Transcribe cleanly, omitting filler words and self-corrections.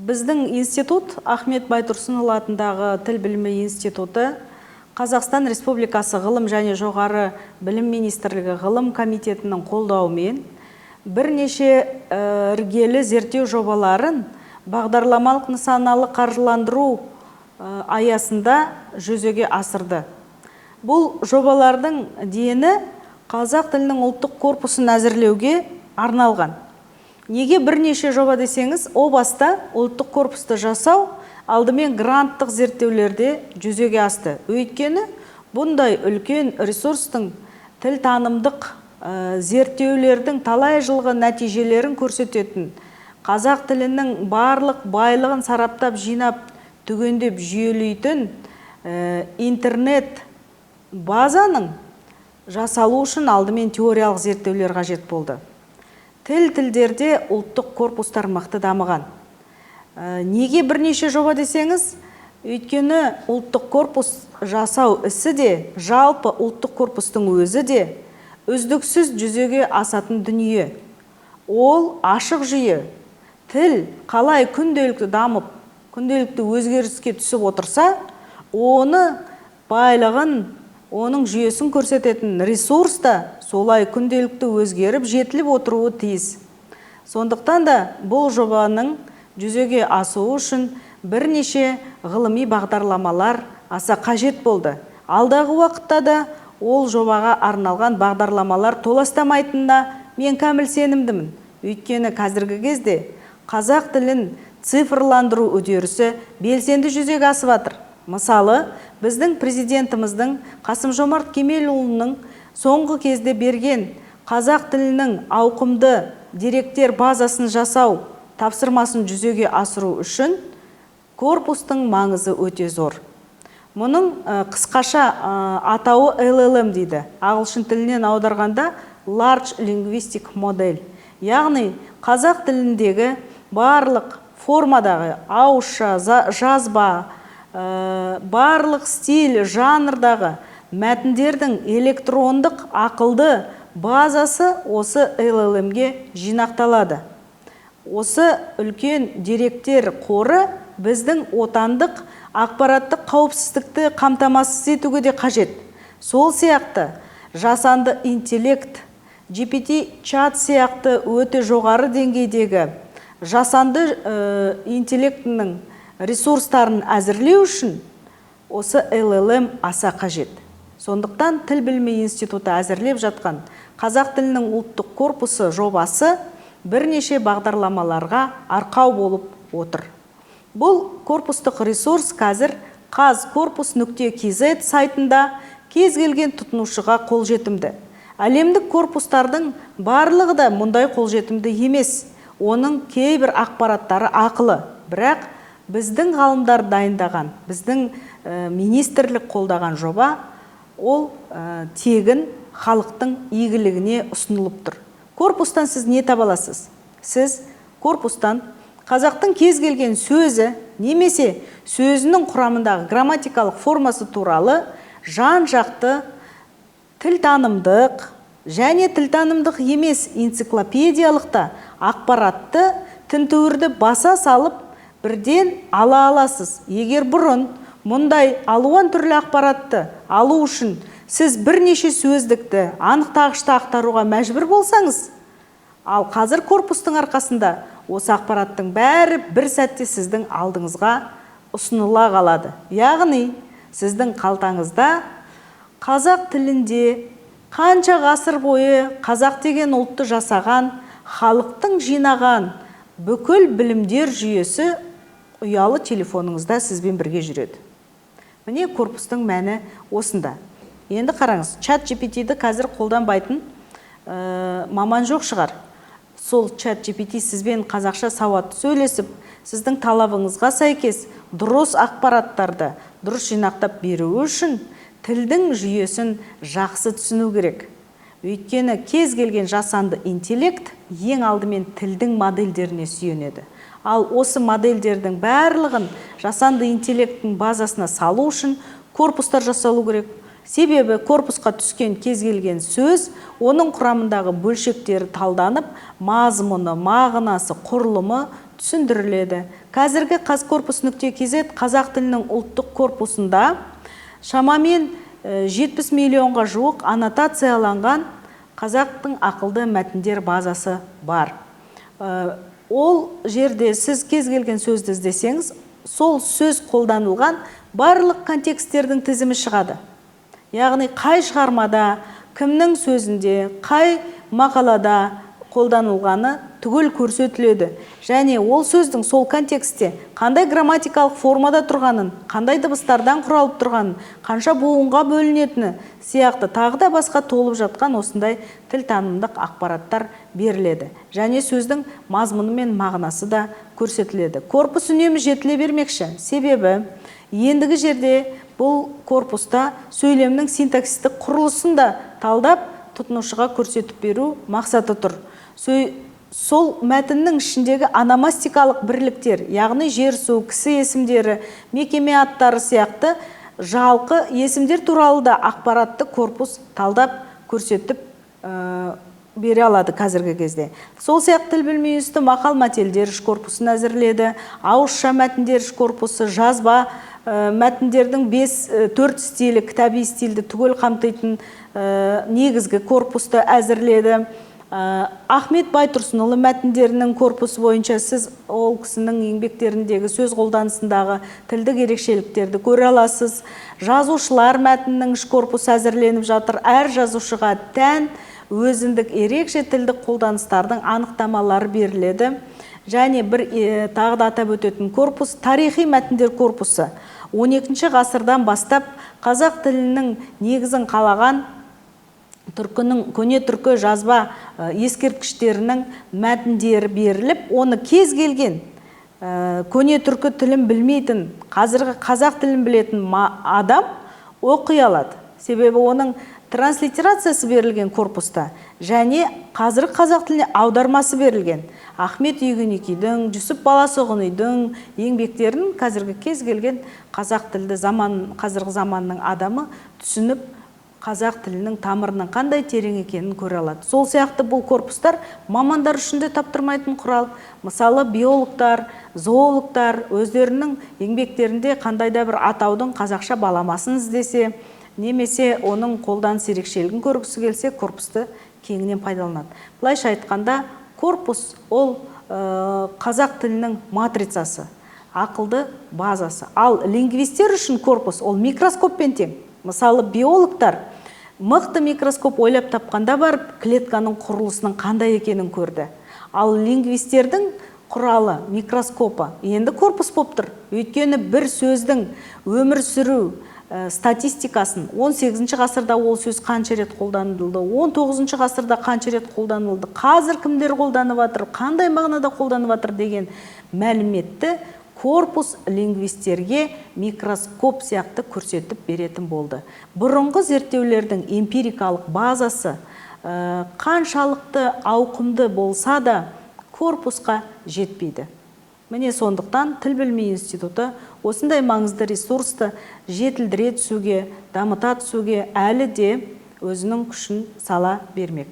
Біздің институт, Ахмет Байтұрсынұлы атындағы тіл білімі институты, Қазақстан Республикасы ғылым және жоғары білім министрлігі ғылым комитетінің қолдауымен бірнеше іргелі зерттеу жобаларын бағдарламалық нысаналы қаржыландыру аясында жүзеге асырды. Бұл жобалардың дені қазақ тілінің ұлттық корпусын әзірлеуге арналған. Неге бірнеше жоба десеңіз, о баста ұлттық корпусты жасау алдымен гранттық зерттеулерде жүзеге асты. Өйткені бұндай үлкен ресурстың тіл танымдық зерттеулердің талай жылғы нәтижелерін көрсететін, қазақ тілінің барлық байлығын сараптап жинап, түгендеп жүйелейтін интернет базаның жасалу үшін алдымен теориялық зерттеулер қажет болды. Тілдерде ұлттық корпустар мықты дамыған. Неге бірнеше жоба десеңіз, өйткені ұлттық корпус жасау ісі де, жалпы ұлттық корпустың өзі де үздіксіз жүзеге асатын дүние. Ол ашық жүйе. Тіл қалай күнделікті дамып, күнделікті өзгеріске түсіп отырса, оны байлығын, оның жүйесін көрсететін ресурс та солай күнделікті өзгеріп, жетіліп отыруы тиіс. Сондықтан да бұл жобаның жүзеге асуы үшін бірнеше ғылыми бағдарламалар аса қажет болды. Алдағы уақытта да ол жобаға арналған бағдарламалар толастамайтынына мен кәміл сенімдімін. Өйткені қазіргі кезде қазақ тілін цифрландыру үдерісі белсенді жүзеге асып жатыр. Мысалы, біздің президентіміздің Қасым-Жомарт Кемелұлының соңғы кезде берген қазақ тілінің ауқымды деректер базасын жасау тапсырмасын жүзеге асыру үшін корпустың маңызы өте зор. Мұның қысқаша атауы LLM дейді. Ағылшын тілінен аударғанда Large Linguistic Model. Яғни қазақ тіліндегі барлық формадағы ауызша, жазба, барлық стиль, жанрдағы мәтіндердің электрондық ақылды базасы осы LLM-ге жинақталады. Осы үлкен деректер қоры біздің отандық ақпараттық қауіпсіздікті қамтамасыз етуге де қажет. Сол сияқты жасанды интеллект, GPT-чат сияқты өте жоғары деңгейдегі жасанды интеллектінің ресурстарын әзірлеу үшін осы LLM аса қажет. Сондықтан тіл білімі институты әзірлеп жатқан қазақ тілінің ұлттық корпусы жобасы бірнеше бағдарламаларға арқау болып отыр. Бұл корпустық ресурс қазір қазкорпус.kz сайтында кез келген тұтынушыға қолжетімді. Әлемдік корпустардың барлығы да мұндай қолжетімді емес. Оның кейбір ақпараттары ақылы, бірақ біздің ғалымдар дайындаған, біздің министрлік қолдаған жоба, ол тегін халықтың игілігіне ұсынылып тұр. Корпустан сіз не таба аласыз? Сіз корпустан қазақтың кез келген сөзі, немесе сөзінің құрамындағы грамматикалық формасы туралы жан-жақты тілтанымдық және тілтанымдық емес энциклопедиялықта ақпаратты тінтуірді баса салып бірден ала аласыз. Егер бұрын мұндай алуан түрлі ақпаратты алу үшін сіз бірнеше сөздікті анықтағышта ақтаруға мәжбүр болсаңыз, ал қазір корпустың арқасында осы ақпараттың бәрі бір сәтте сіздің алдыңызға ұсыныла қалады. Яғни, сіздің қалтаңызда қазақ тілінде қанша ғасыр бойы қазақ деген ұлтты жасаған, халықтың жинаған бүкіл білімдер жүйесі ұялы телефоныңызда сізбен бірге жүреді. Міне корпустың мәні осында. Енді қараңыз, чат GPT-ді қазір қолданбайтын маман жоқ шығар. Сол чат GPT сізбен қазақша сауатты сөйлесіп, сіздің талабыңызға сәйкес дұрыс ақпараттарды дұрыс жинақтап беру үшін тілдің жүйесін жақсы түсіну керек. Өйткені кез келген жасанды интеллект ең алдымен тілдің модельдеріне сүйенеді. Ал осы модельдердің барлығын жасанды интеллекттің базасына салу үшін корпустар жасалу керек. Себебі корпусқа түскен кез келген сөз, оның құрамындағы бөлшектері талданып, мазмұны, мағынасы, құрылымы түсіндіріледі. Қазіргі қазкорпус.kz қазақ тілінің ұлттық корпусында шамамен 70 миллионға жуық аннотацияланған қазақтың ақылды мәтіндер базасы бар. Ол жерде сіз кез келген сөзді іздесеңіз, сол сөз қолданылған барлық контексттердің тізімі шығады. Яғни қай шығармада, кімнің сөзінде, қай мақалада қолданылғаны түгел көрсетіледі. Және ол сөздің сол контекстте қандай грамматикалық формада тұрғанын, қандай дыбыстардан құралып тұрғанын, қанша буынға бөлінетіні сияқты тағы да басқа толып жатқан осындай тіл танымдық ақпараттар беріледі. Және сөздің мазмұны мен мағынасы да көрсетіледі. Корпус үнемі жетіле бермекші. Себебі ендігі жерде бұл корпуста сөйлемнің синтаксистік құрылысын да талдап тұтынушыға көрсетіп беру мақсаты тұр. Сол мәтіннің ішіндегі ономастикалық бірліктер, яғни жер, су, кісі есімдері, мекеме аттары сияқты жалқы есімдер туралы да ақпаратты корпус талдап көрсетіп бере алады қазіргі кезде. Сол сияқты тіл білмей үсті мақал мәтелдер іш корпусын әзірледі, ауызша мәтіндер іш корпусы, жазба мәтіндердің 4 стилі, кітаби стильді түгел қамтитын негізгі корпусты әзірледі. Ахмет Байтұрсынұлы мәтіндерінің корпусы бойынша сіз ол кісінің еңбектеріндегі сөз қолданысындағы тілдік ерекшеліктерді көре аласыз. Жазушылар мәтінінің іш корпусы әзірленіп жатыр. Әр жазушыға тән өзіндік ерекше тілдік қолданыстардың анықтамалары беріледі. Және бір тағы да атап өтетін корпус тарихи мәтіндер корпусы. 12 ғасырдан бастап қазақ тілінің негізін қалаған көне түркі жазба ескерткіштерінің мәтіндері беріліп, оны кез келген көне түркі тілін білмейтін, қазіргі қазақ тілін білетін адам оқи алады. Себебі оның транслитерациясы берілген корпуста және қазіргі қазақ тіліне аудармасы берілген. Ахмет Үйгенекийдің, Жүсіп Баласоғынойдың еңбектерін қазіргі кез келген қазақ тілді қазіргі заманның адамы түсініп, қазақ тілінің тамырының қандай терең екенін көре алады. Сол сияқты бұл корпустар мамандар үшін де таптырмайтын құрал. Мысалы, биологтар, зоологтар өздерінің еңбектерінде қандай да бір атаудың қазақша баламасын іздесе, немесе оның қолданыс ерекшелігін көргісі келсе, корпусты кеңінен пайдаланады. Былайша айтқанда, корпус ол қазақ тілінің матрицасы, ақылды базасы. Ал лингвистер үшін корпус ол микроскоппен тең. Мысалы, биологтар мықты микроскоп ойлап тапқанда барып, клетканың құрылысының қандай екенін көрді. Ал лингвистердің құралы, микроскопы енді корпус болып тұр. Өйткені бір сөздің өмір сүру статистикасын 18 ғасырда ол сөз қанша рет қолданылды, 19 ғасырда қанша рет қолданылды, қазір кімдер қолданып жатыр, қандай мағынада қолданып жатыр деген мәліметті корпус лингвистерге микроскоп сияқты көрсетіп беретін болды. Бұрынғы зерттеулердің эмпирикалық базасы қаншалықты ауқымды болса да корпусқа жетпейді. Міне сондықтан Тіл білмей институты осындай маңызды ресурсты жетілдіре түсуге, дамыта түсуге әлі де өзінің күшін сала бермек.